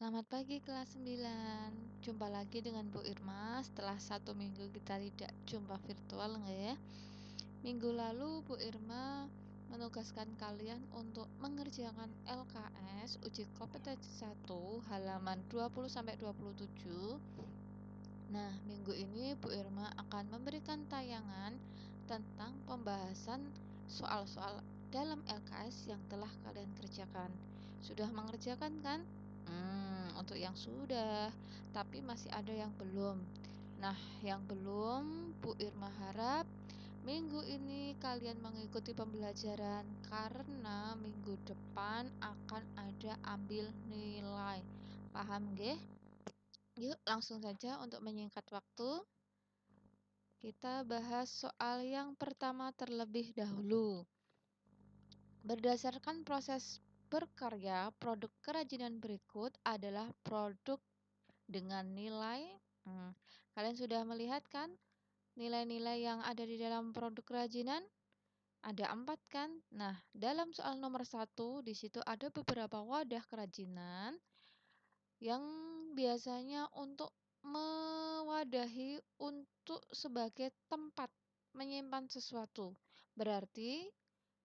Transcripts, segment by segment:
Selamat pagi kelas 9. Jumpa lagi dengan Bu Irma setelah 1 minggu kita tidak jumpa virtual nggak ya? Minggu lalu Bu Irma menugaskan kalian untuk mengerjakan LKS uji kompetensi 1 halaman 20-27. Nah, minggu ini Bu Irma akan memberikan tayangan tentang pembahasan soal-soal dalam LKS yang telah kalian kerjakan. Sudah mengerjakan kan? Untuk yang sudah, tapi masih ada yang belum. Nah, yang belum, Bu Irma harap minggu ini kalian mengikuti pembelajaran karena minggu depan akan ada ambil nilai. Paham nggih? Yuk, langsung saja untuk menyingkat waktu. Kita bahas soal yang pertama terlebih dahulu. Berdasarkan proses berkarya, produk kerajinan berikut adalah produk dengan nilai. Kalian sudah melihat kan nilai-nilai yang ada di dalam produk kerajinan? Ada 4 kan? Nah, dalam soal nomor 1 di situ ada beberapa wadah kerajinan yang biasanya untuk mewadahi untuk sebagai tempat menyimpan sesuatu. Berarti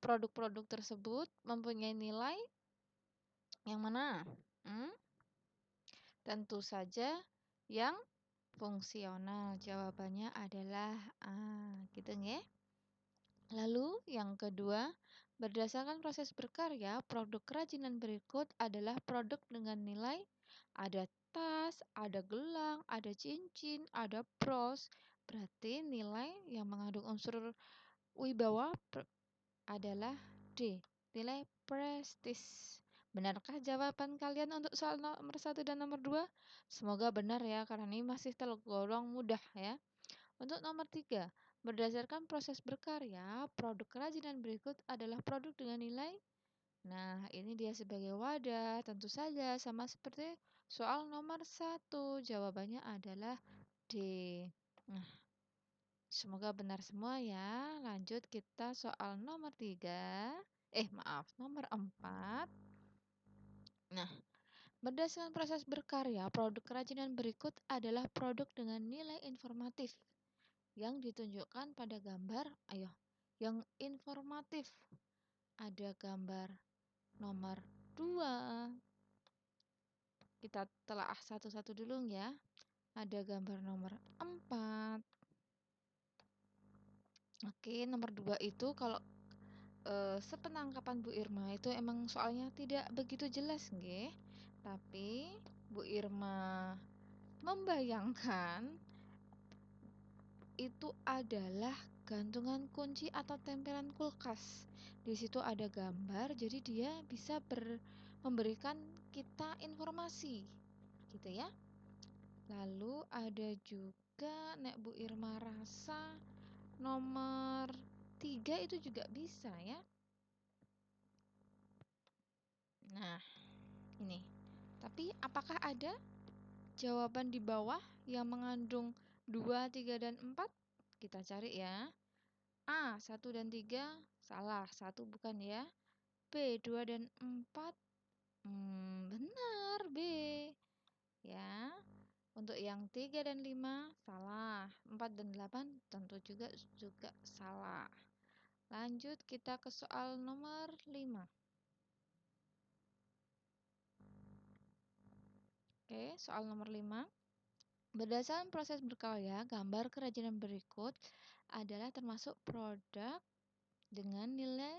produk-produk tersebut mempunyai nilai yang mana? Tentu saja yang fungsional. Jawabannya adalah A, gitu nggih. Lalu yang kedua, berdasarkan proses berkarya, produk kerajinan berikut adalah produk dengan nilai ada tas, ada gelang, ada cincin, ada bros. Berarti nilai yang mengandung unsur wibawa adalah D, nilai prestis. Benarkah jawaban kalian untuk soal nomor 1 dan nomor 2? Semoga benar ya, karena ini masih tergolong mudah ya. Untuk nomor 3, berdasarkan proses berkarya, produk kerajinan berikut adalah produk dengan nilai. Nah, ini dia sebagai wadah, tentu saja sama seperti soal nomor 1. Jawabannya adalah D. Nah, semoga benar semua ya. Lanjut kita soal nomor 3. Nomor 4. Nah, berdasarkan proses berkarya, produk kerajinan berikut adalah produk dengan nilai informatif yang ditunjukkan pada gambar. Yang informatif. Ada gambar nomor 2. Kita telaah satu-satu dulu ya. Ada gambar nomor 4. Oke, nomor 2 itu kalau sepenangkapan Bu Irma itu emang soalnya tidak begitu jelas nggih. Tapi Bu Irma membayangkan itu adalah gantungan kunci atau tempelan kulkas. Di situ ada gambar, jadi dia bisa memberikan kita informasi, gitu ya. Lalu ada juga nek Bu Irma rasa nomor 3 itu juga bisa ya. Nah, ini. Tapi apakah ada jawaban di bawah yang mengandung 2, 3, dan 4? Kita cari ya. A, 1 dan 3 salah, 1 bukan ya. B, 2 dan 4 benar, B. Ya. Untuk yang 3 dan 5 salah, 4 dan 8 tentu juga salah. Lanjut kita ke soal nomor 5. Oke, soal nomor 5. Berdasarkan proses berkarya, gambar kerajinan berikut adalah termasuk produk dengan nilai.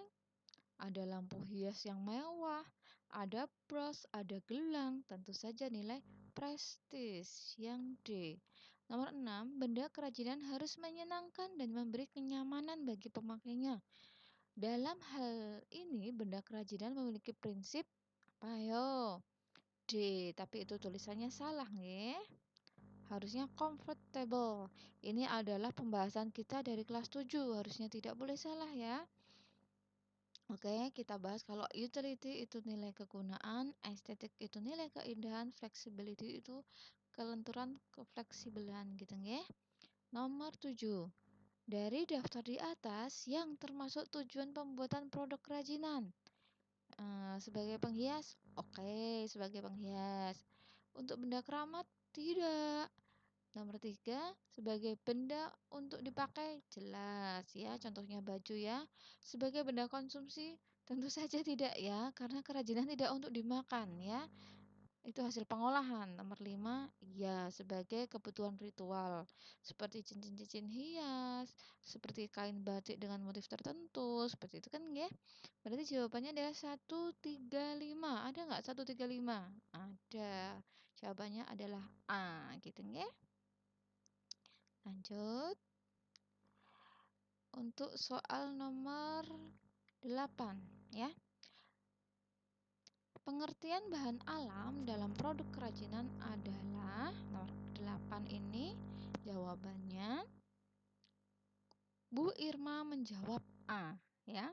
Ada lampu hias yang mewah, ada bros, ada gelang, tentu saja nilai prestis yang D. Nomor 6, benda kerajinan harus menyenangkan dan memberi kenyamanan bagi pemakainya. Dalam hal ini, benda kerajinan memiliki prinsip apa yo? D, tapi itu tulisannya salah nggih. Harusnya comfortable. Ini adalah pembahasan kita dari kelas 7, harusnya tidak boleh salah ya. Oke, kita bahas kalau utility itu nilai kegunaan, estetik itu nilai keindahan, flexibility itu kelenturan, kefleksibelan gitu nggih. Nomor 7. Dari daftar di atas yang termasuk tujuan pembuatan produk kerajinan. Sebagai penghias? Oke, sebagai penghias. untuk benda keramat? Tidak. Nomor 3, sebagai benda untuk dipakai? Jelas ya, contohnya baju ya. Sebagai benda konsumsi? Tentu saja tidak ya, karena kerajinan tidak untuk dimakan ya. Itu hasil pengolahan. Nomor 5, ya sebagai kebutuhan ritual. Seperti cincin-cincin hias, seperti kain batik dengan motif tertentu, seperti itu kan ya. Berarti jawabannya adalah 1, 3, 5. Ada nggak 1, 3, 5? Ada. Jawabannya adalah A, gitu ya. Lanjut. Untuk soal nomor 8 ya. Pengertian bahan alam dalam produk kerajinan adalah nomor 8 ini jawabannya. Bu Irma menjawab A ya.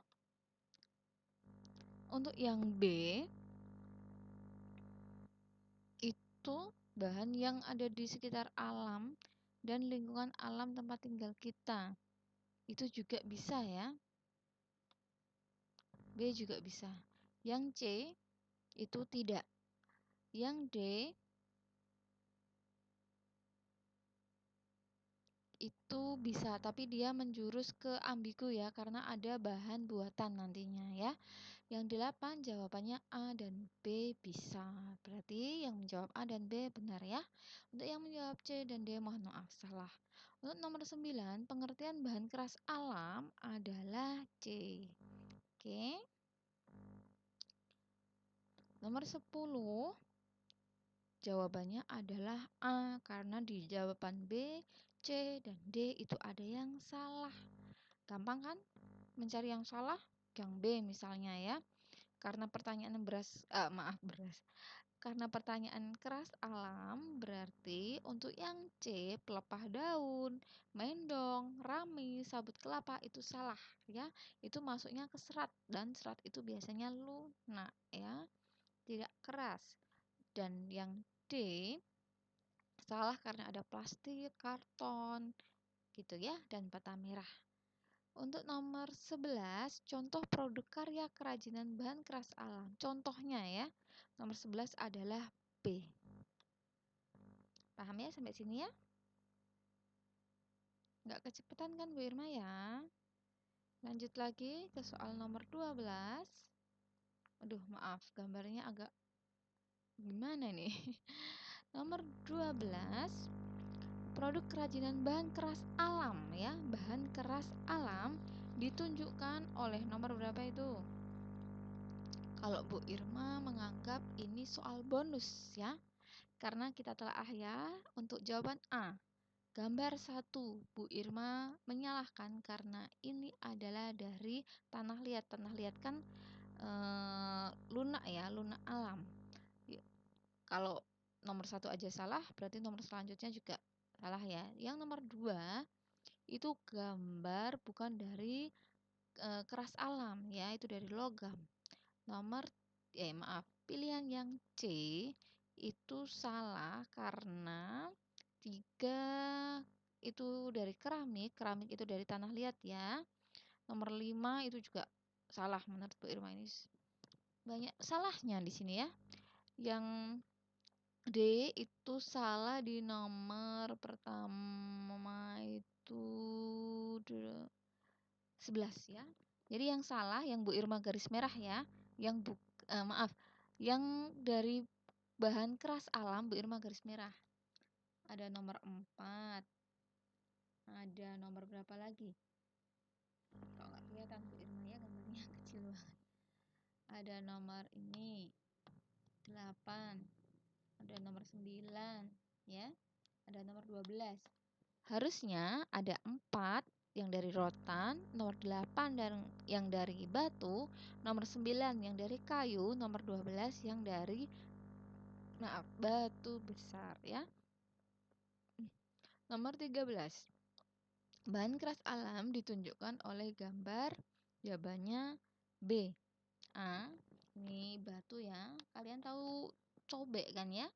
Untuk yang B itu bahan yang ada di sekitar alam dan lingkungan alam tempat tinggal kita. Itu juga bisa ya. B juga bisa. Yang C itu tidak. Yang D itu bisa, tapi dia menjurus ke ambigu ya, karena ada bahan buatan nantinya ya. Yang 8 jawabannya A dan B bisa. Berarti yang menjawab A dan B benar ya. Untuk yang menjawab C dan D mohon maaf salah. Untuk nomor 9, pengertian bahan keras alam adalah C. Oke. Nomor 10 jawabannya adalah A, karena di jawaban B, C, dan D itu ada yang salah. Gampang kan mencari yang salah? Yang B misalnya ya. Karena pertanyaan Karena pertanyaan keras alam, berarti untuk yang C, pelepah daun, mendong, rami, sabut kelapa itu salah ya. Itu masuknya ke serat, dan serat itu biasanya lunak ya, tidak keras. Dan yang D salah karena ada plastik, karton, gitu ya, dan bata merah. Untuk nomor 11, contoh produk karya kerajinan bahan keras alam. Contohnya ya, nomor 11 adalah B. Paham ya sampai sini ya? Nggak kecepatan kan Bu Irma ya? Lanjut lagi ke soal nomor 12. Aduh, maaf, gambarnya agak gimana nih? Nomor 12. Produk kerajinan bahan keras alam ya, bahan keras alam ditunjukkan oleh nomor berapa itu? Kalau Bu Irma menganggap ini soal bonus ya, karena kita telah ya untuk jawaban A. Gambar 1, Bu Irma menyalahkan karena ini adalah dari tanah liat. Tanah liat kan lunak ya, lunak alam. Kalau nomor 1 aja salah, berarti nomor selanjutnya juga salah ya. Yang nomor 2 itu gambar bukan dari keras alam ya, itu dari logam. Pilihan yang C itu salah karena 3 itu dari keramik itu dari tanah liat ya. Nomor 5 itu juga salah menurut Bu Irma, ini banyak salahnya di sini ya. Yang D itu salah di nomor pertama itu 11 ya. Jadi yang salah yang Bu Irma garis merah ya, yang yang dari bahan keras alam Bu Irma garis merah. Ada nomor 4. Ada nomor berapa lagi? Kalau nggak kelihatan Bu Irma ya, gambarnya kecil banget. Ada nomor ini 8. Ada nomor 9 ya. Ada nomor 12. Harusnya ada 4 yang dari rotan, nomor 8 dan yang dari batu, nomor 9 yang dari kayu, nomor 12 yang dari batu besar ya. Nomor 13. Bahan keras alam ditunjukkan oleh gambar, jawabannya B. A, ini batu ya. Kalian tahu cobek kan ya?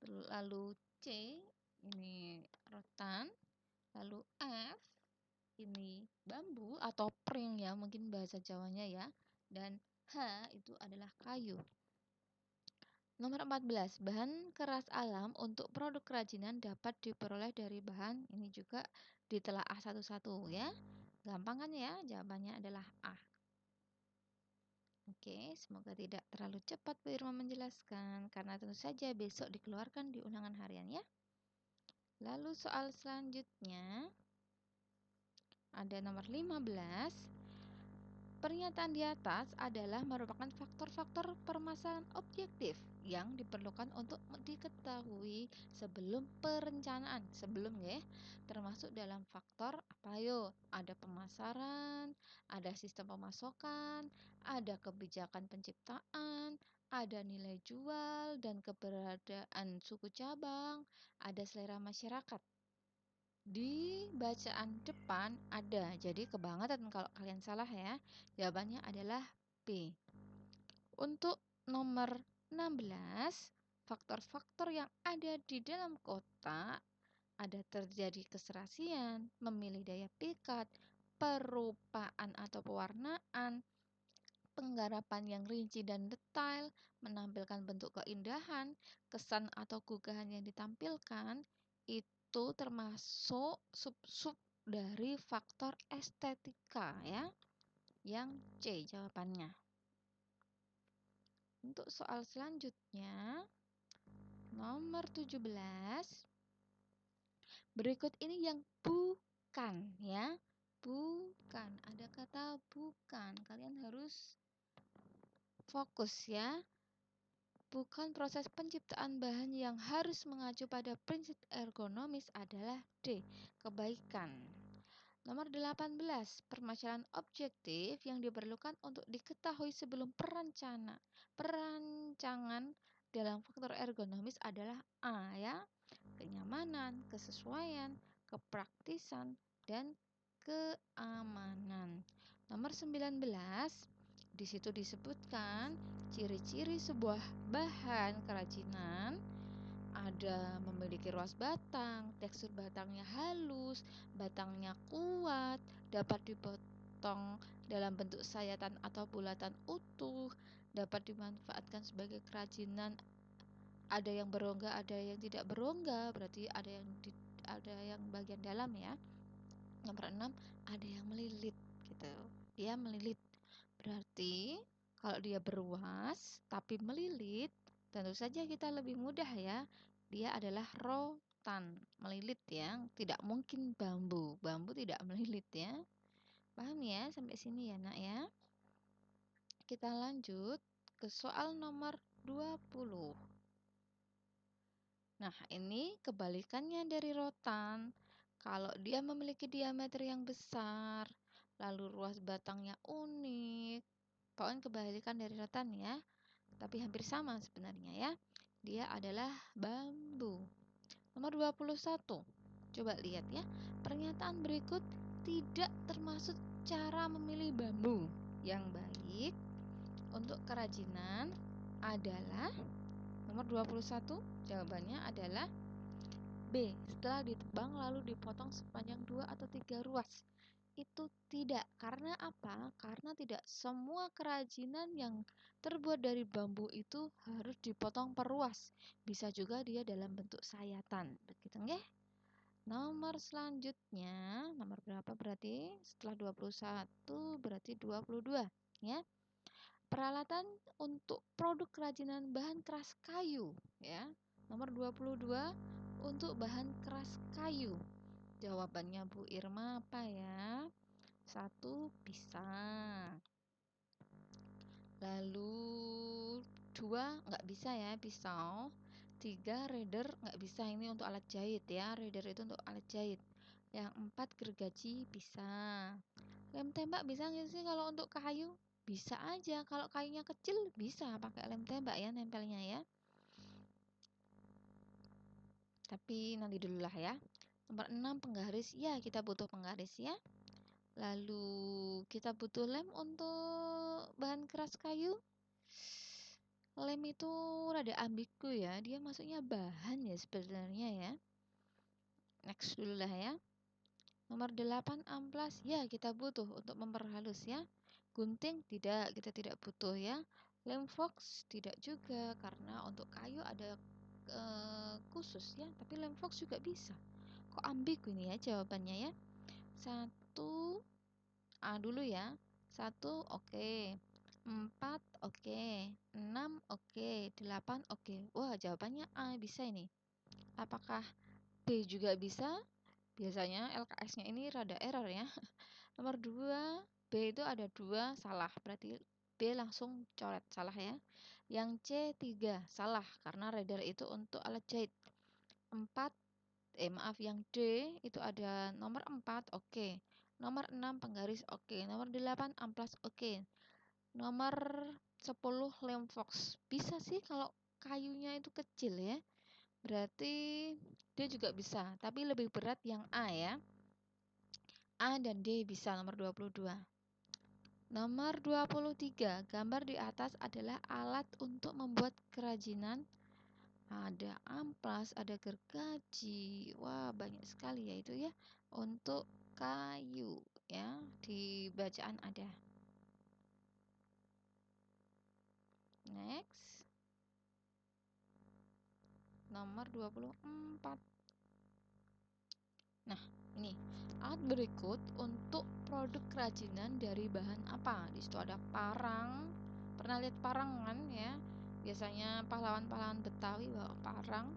Lalu C, ini rotan. Lalu F, ini bambu atau pring ya, mungkin bahasa Jawanya ya. Dan H itu adalah kayu. Nomor 14, bahan keras alam untuk produk kerajinan dapat diperoleh dari bahan. Ini juga ditelaah satu-satu ya. Gampang kan ya? Jawabannya adalah A. Oke, semoga tidak terlalu cepat Bu Irma menjelaskan karena tentu saja besok dikeluarkan di undangan harian ya. Lalu soal selanjutnya ada nomor 15. Pernyataan di atas adalah merupakan faktor-faktor permasalahan objektif yang diperlukan untuk diketahui sebelum perencanaan. Sebelum ya, termasuk dalam faktor apa yo? Ada pemasaran, ada sistem pemasokan, ada kebijakan penciptaan, ada nilai jual dan keberadaan suku cabang, ada selera masyarakat. Di bacaan depan ada, jadi kebangetan kalau kalian salah ya. Jawabannya adalah B. Untuk nomor 16, faktor-faktor yang ada di dalam kotak ada terjadi keserasian, memilih daya pikat, perupaan atau pewarnaan, penggarapan yang rinci dan detail, menampilkan bentuk keindahan, kesan atau gugahan yang ditampilkan, itu termasuk sub-sub dari faktor estetika ya. Yang C jawabannya. Untuk soal selanjutnya, nomor 17. Berikut ini yang bukan ya. Bukan, ada kata bukan. Kalian harus fokus ya. Bukan proses penciptaan bahan yang harus mengacu pada prinsip ergonomis adalah D. Kebaikan. Nomor 18. Permasalahan objektif yang diperlukan untuk diketahui sebelum perancangan dalam faktor ergonomis adalah A ya. Kenyamanan, kesesuaian, kepraktisan, dan keamanan. Nomor 19. Di situ disebutkan ciri-ciri sebuah bahan kerajinan ada memiliki ruas batang, tekstur batangnya halus, batangnya kuat, dapat dipotong dalam bentuk sayatan atau bulatan utuh, dapat dimanfaatkan sebagai kerajinan. Ada yang berongga, ada yang tidak berongga, berarti ada yang bagian dalam ya. Nomor 6, ada yang melilit gitu. Dia melilit. Berarti kalau dia beruas tapi melilit, tentu saja kita lebih mudah ya. Dia adalah rotan, melilit ya. Tidak mungkin bambu. Bambu tidak melilit ya. Paham ya sampai sini ya, Nak ya? Kita lanjut ke soal nomor 20. Nah, ini kebalikannya dari rotan. Kalau dia memiliki diameter yang besar, lalu ruas batangnya unik, pokoknya kebalikan dari rotan ya, tapi hampir sama sebenarnya ya. Dia adalah bambu. Nomor 21. Coba lihat ya. Pernyataan berikut tidak termasuk cara memilih bambu yang baik untuk kerajinan adalah nomor 21. Jawabannya adalah B. Setelah ditebang lalu dipotong sepanjang 2 atau 3 ruas. Itu tidak. Karena apa? Karena tidak semua kerajinan yang terbuat dari bambu itu harus dipotong per ruas. Bisa juga dia dalam bentuk sayatan. Begitu nggih? Nomor selanjutnya, nomor berapa berarti? Setelah 21 berarti 22, ya. Peralatan untuk produk kerajinan bahan keras kayu, ya. Nomor 22 untuk bahan keras kayu. Jawabannya Bu Irma apa ya? 1 pisah. Lalu 2 nggak bisa ya, pisau. 3 reder nggak bisa, ini untuk alat jahit ya. Reder itu untuk alat jahit. Yang 4 gergaji bisa. Lem tembak bisa nggak sih kalau untuk kayu? Bisa aja. Kalau kayunya kecil bisa pakai lem tembak ya nempelnya ya. Tapi nanti dulu lah ya. Nomor 6 penggaris. Ya, kita butuh penggaris ya. Lalu kita butuh lem untuk bahan keras kayu. Lem itu rada ambigu ya. Dia maksudnya bahan ya sebenarnya ya. Next dulu lah ya. Nomor 8 amplas. Ya, kita butuh untuk memperhalus ya. Gunting tidak, kita tidak butuh ya. Lem fox tidak juga, karena untuk kayu ada khusus ya, tapi lem fox juga bisa. Kok ambigu ini ya jawabannya ya. 1 A dulu ya. 1 oke. 4 oke. 6 oke. 8 oke. Wah, jawabannya A, bisa ini. Apakah B juga bisa? Biasanya LKS-nya ini rada error ya. Nomor 2, B itu ada 2 salah, berarti B langsung coret, salah ya. Yang C 3 salah, karena radar itu untuk alat jahit. 4, maaf, yang D itu ada nomor 4 oke. Nomor 6 penggaris oke. Nomor 8 amplas oke. Nomor 10 lem fox. Bisa sih kalau kayunya itu kecil ya. Berarti dia juga bisa, tapi lebih berat yang A ya. A dan D bisa nomor 22. Nomor 23, gambar di atas adalah alat untuk membuat kerajinan. Ada amplas, ada gergaji. Wah, banyak sekali ya itu ya. Untuk kayu ya, di bacaan ada. Next. Nomor 24. Nah, ini alat berikut untuk produk kerajinan dari bahan apa? Di situ ada parang. Pernah lihat parang kan ya? Biasanya pahlawan-pahlawan Betawi bawa parang.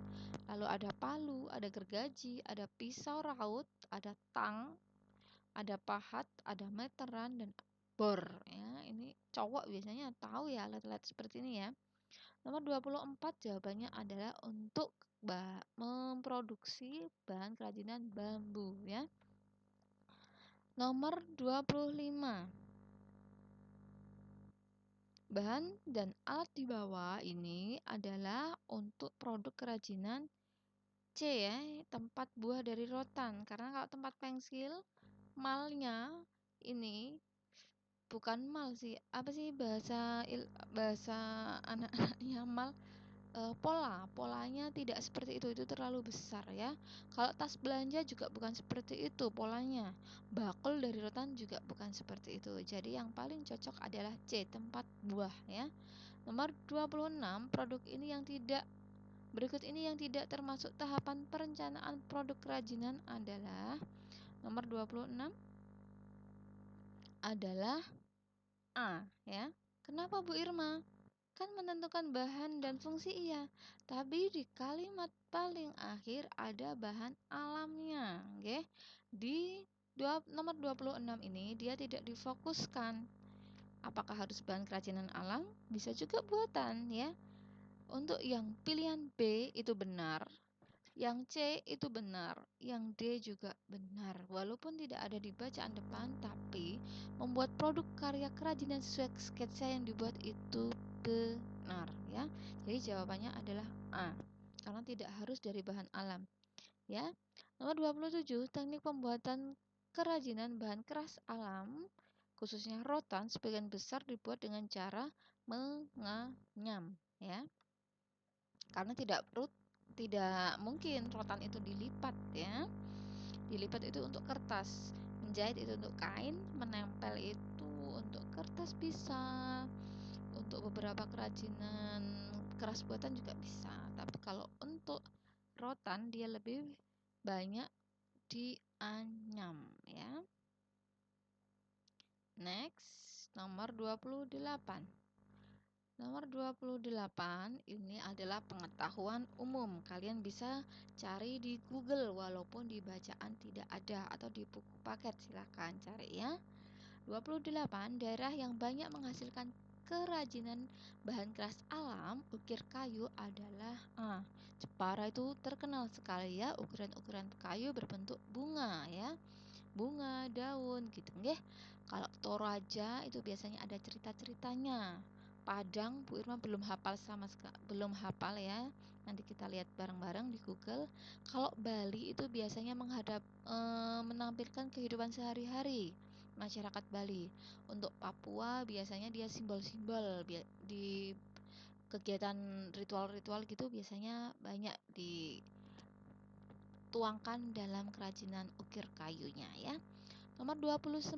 Lalu ada palu, ada gergaji, ada pisau raut, ada tang, ada pahat, ada meteran dan bor ya. Ini cowok biasanya tahu ya alat-alat seperti ini ya. Nomor 24 jawabannya adalah untuk memproduksi bahan kerajinan bambu ya. Nomor 25. Bahan dan alat di bawah ini adalah untuk produk kerajinan C ya, tempat buah dari rotan. Karena kalau tempat pensil, malnya ini bukan mal sih. Apa sih bahasa anak-anaknya mal? Polanya tidak seperti itu terlalu besar ya. Kalau tas belanja juga bukan seperti itu polanya. Bakul dari rotan juga bukan seperti itu. Jadi yang paling cocok adalah C, tempat buah ya. Nomor 26, produk ini yang tidak berikut ini yang tidak termasuk tahapan perencanaan produk kerajinan adalah nomor 26 adalah A ya. Kenapa Bu Irma? Kan menentukan bahan dan fungsi iya, tapi di kalimat paling akhir ada bahan alamnya, oke? Di nomor 26 ini dia tidak difokuskan. Apakah harus bahan kerajinan alam? Bisa juga buatan ya. Untuk yang pilihan B itu benar, yang C itu benar, yang D juga benar. Walaupun tidak ada di bacaan depan, tapi membuat produk karya kerajinan sesuai sketsa yang dibuat itu benar ya. Jadi jawabannya adalah A, karena tidak harus dari bahan alam ya. Nomor 27, teknik pembuatan kerajinan bahan keras alam khususnya rotan sebagian besar dibuat dengan cara menganyam ya. Karena tidak mungkin rotan itu dilipat ya. Dilipat itu untuk kertas, menjahit itu untuk kain, menempel itu untuk kertas bisa, untuk beberapa kerajinan keras buatan juga bisa. Tapi kalau untuk rotan dia lebih banyak dianyam ya. Next, nomor 28. Nomor 28 ini adalah pengetahuan umum. Kalian bisa cari di Google walaupun di bacaan tidak ada atau di buku paket silahkan cari ya. 28 daerah yang banyak menghasilkan kerajinan bahan keras alam ukir kayu adalah Jepara itu terkenal sekali ya, ukuran-ukuran kayu berbentuk bunga ya. Bunga, daun gitu nggih. Kalau Toraja itu biasanya ada cerita-ceritanya. Padang Bu Irma belum hafal sama sekali, belum hafal ya. Nanti kita lihat bareng-bareng di Google. Kalau Bali itu biasanya menampilkan kehidupan sehari-hari masyarakat Bali. Untuk Papua biasanya dia simbol-simbol di kegiatan ritual-ritual gitu biasanya banyak dituangkan dalam kerajinan ukir kayunya ya. Nomor 29,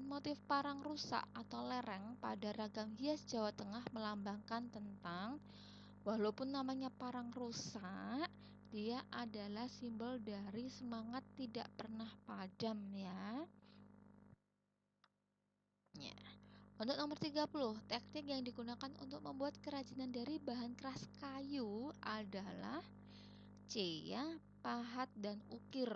motif parang rusak atau lereng pada ragam hias Jawa Tengah melambangkan tentang, walaupun namanya parang rusak, dia adalah simbol dari semangat tidak pernah padam ya. Ya. Untuk nomor 30, teknik yang digunakan untuk membuat kerajinan dari bahan keras kayu adalah C ya, pahat dan ukir.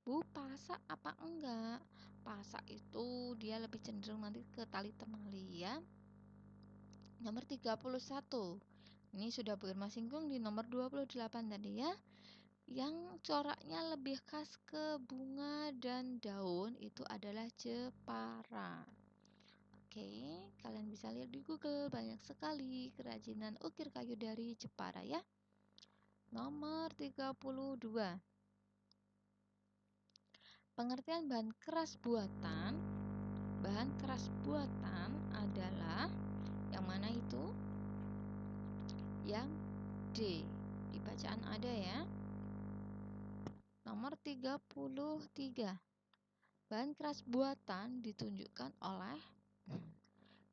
Bu, pasak apa enggak? Pasak itu dia lebih cenderung nanti ke tali temali ya. Nomor 31. Ini sudah Bu Irma singgung di nomor 28 tadi ya. Yang coraknya lebih khas ke bunga dan daun itu adalah Jepara. Oke, kalian bisa lihat di Google, banyak sekali kerajinan ukir kayu dari Jepara ya. Nomor 32. Pengertian bahan keras buatan. Bahan keras buatan adalah yang mana itu? Yang D. Di bacaan ada ya. Nomor 33. Bahan keras buatan ditunjukkan oleh,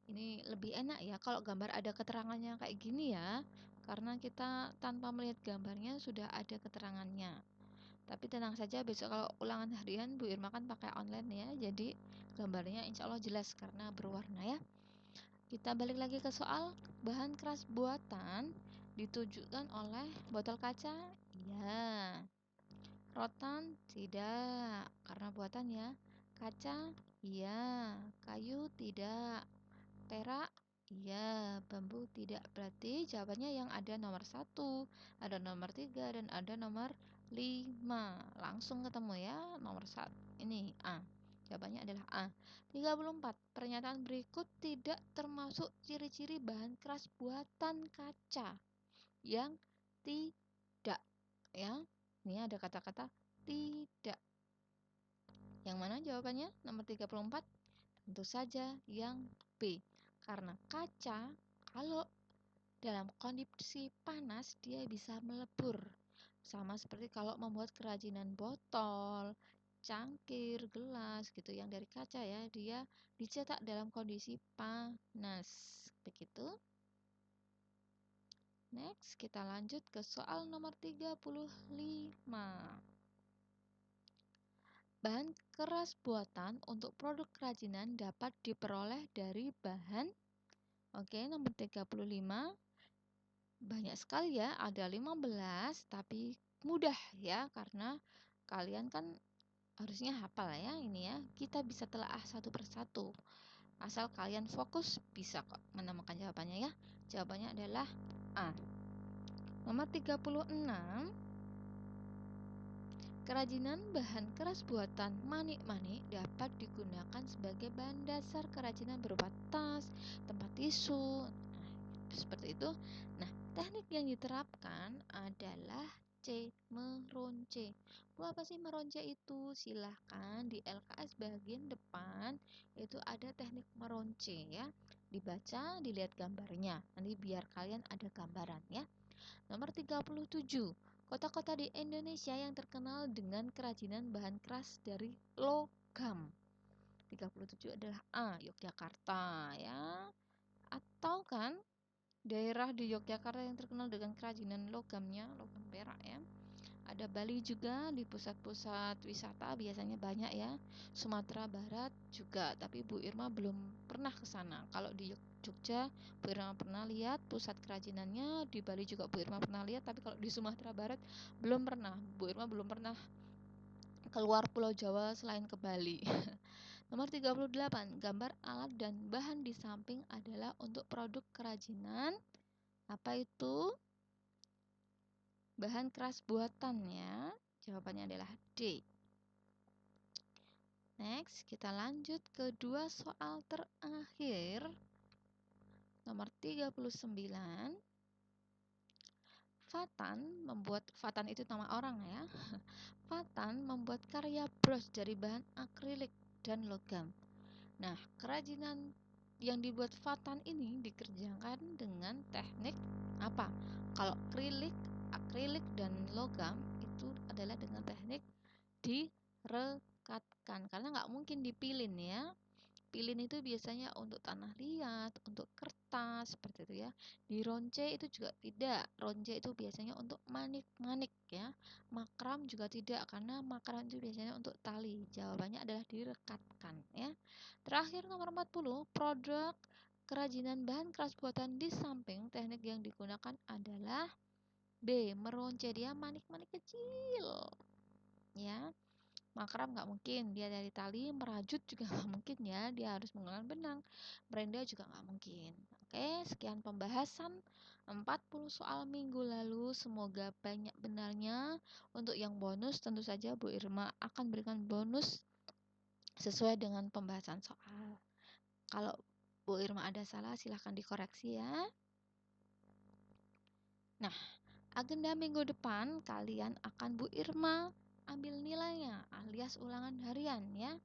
ini lebih enak ya kalau gambar ada keterangannya kayak gini ya, karena kita tanpa melihat gambarnya sudah ada keterangannya. Tapi tenang saja, besok kalau ulangan harian Bu Irma kan pakai online ya, jadi gambarnya insya Allah jelas karena berwarna ya. Kita balik lagi ke soal bahan keras buatan ditunjukkan oleh botol kaca, ya. Rotan tidak, karena buatan ya. Kaca, iya. Kayu tidak. Perak, iya. Bambu tidak. Berarti jawabannya yang ada nomor 1, ada nomor 3, dan ada nomor 5. Langsung ketemu ya. Nomor 1 ini A. Jawabannya adalah A. 34. Pernyataan berikut tidak termasuk ciri-ciri bahan keras buatan kaca yang tidak ya. Ini ada kata-kata tidak. Yang mana jawabannya? Nomor 34. Tentu saja yang B. Karena kaca kalau dalam kondisi panas dia bisa melebur. Sama seperti kalau membuat kerajinan botol, cangkir, gelas gitu yang dari kaca ya, dia dicetak dalam kondisi panas. Begitu. Next, kita lanjut ke soal nomor 35. Bahan keras buatan untuk produk kerajinan dapat diperoleh dari bahan. Oke, nomor 35. Banyak sekali ya, ada 15, tapi mudah ya karena kalian kan harusnya hafal ya ini ya. Kita bisa telaah satu persatu. Asal kalian fokus bisa kok menemukan jawabannya ya. Jawabannya adalah A. Nomor 36. Kerajinan bahan keras buatan manik-manik dapat digunakan sebagai bahan dasar kerajinan berupa tas, tempat tisu, seperti itu. Nah, teknik yang diterapkan adalah C. Meronce. Bu, apa sih meronce itu? Silahkan di LKS bagian depan itu ada teknik meronce ya. Dibaca, dilihat gambarnya. Nanti biar kalian ada gambaran ya. Nomor 37. Kota-kota di Indonesia yang terkenal dengan kerajinan bahan keras dari logam. 37 adalah A. Yogyakarta ya. Atau kan daerah di Yogyakarta yang terkenal dengan kerajinan logamnya, logam perak ya. Ada Bali juga, di pusat-pusat wisata biasanya banyak ya. Sumatera Barat juga, tapi Bu Irma belum pernah ke sana. Kalau di Jogja, Bu Irma pernah lihat pusat kerajinannya, di Bali juga Bu Irma pernah lihat, tapi kalau di Sumatera Barat belum pernah. Bu Irma belum pernah keluar Pulau Jawa selain ke Bali. Nomor 38, gambar alat dan bahan di samping adalah untuk produk kerajinan. Apa itu? Bahan keras buatannya. Jawabannya adalah D. Next, kita lanjut ke dua soal terakhir. Nomor 39. Fatan itu nama orang ya. Fatan membuat karya bros dari bahan akrilik dan logam. Nah, kerajinan yang dibuat Fatan ini dikerjakan dengan teknik apa? Kalau akrilik dan logam itu adalah dengan teknik direkatkan. direkatkan karena nggak mungkin dipilin ya. Pilin itu biasanya untuk tanah liat, untuk kertas, seperti itu ya. Di ronce itu juga tidak. Ronce itu biasanya untuk manik-manik ya. Makram juga tidak, karena makram itu biasanya untuk tali. Jawabannya adalah direkatkan ya. Terakhir nomor 40, produk kerajinan bahan keras buatan di samping teknik yang digunakan adalah B. Meronce, dia manik-manik kecil ya. Makram nggak mungkin, dia dari tali. Merajut juga nggak mungkin ya, dia harus menggunakan benang. Berenda juga nggak mungkin. Oke, sekian pembahasan 40 soal minggu lalu. Semoga banyak benarnya. Untuk yang bonus, tentu saja Bu Irma akan berikan bonus sesuai dengan pembahasan soal. Kalau Bu Irma ada salah, silahkan dikoreksi ya. Nah, agenda minggu depan kalian akan Bu Irma ambil nilainya alias ulangan harian ya.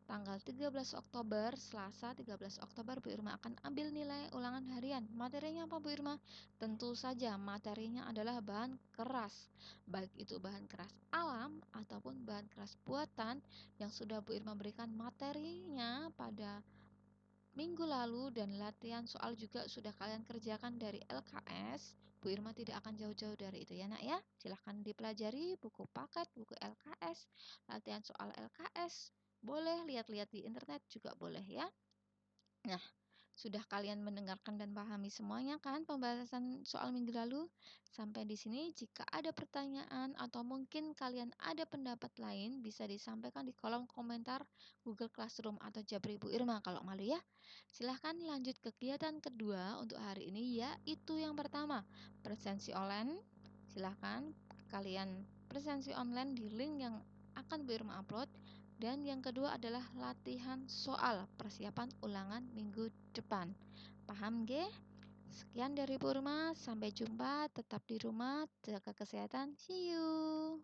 Tanggal 13 Oktober, Selasa 13 Oktober, Bu Irma akan ambil nilai ulangan harian. Materinya apa Bu Irma? Tentu saja materinya adalah bahan keras. Baik itu bahan keras alam ataupun bahan keras buatan yang sudah Bu Irma berikan materinya pada minggu lalu, dan latihan soal juga sudah kalian kerjakan dari LKS. Bu Irma tidak akan jauh-jauh dari itu ya nak ya. Silahkan dipelajari buku paket, buku LKS, latihan soal LKS. Boleh lihat-lihat di internet juga boleh ya. Nah, sudah kalian mendengarkan dan pahami semuanya kan pembahasan soal minggu lalu? Sampai di sini, jika ada pertanyaan atau mungkin kalian ada pendapat lain, bisa disampaikan di kolom komentar Google Classroom atau Jabri Bu Irma kalau malu ya. Silahkan lanjut kegiatan kedua untuk hari ini, yaitu yang pertama, presensi online. Silahkan kalian presensi online di link yang akan Bu Irma upload. Dan yang kedua adalah latihan soal persiapan ulangan minggu depan. Paham ge? Sekian dari Bu Irma, sampai jumpa, tetap di rumah, jaga kesehatan, see you.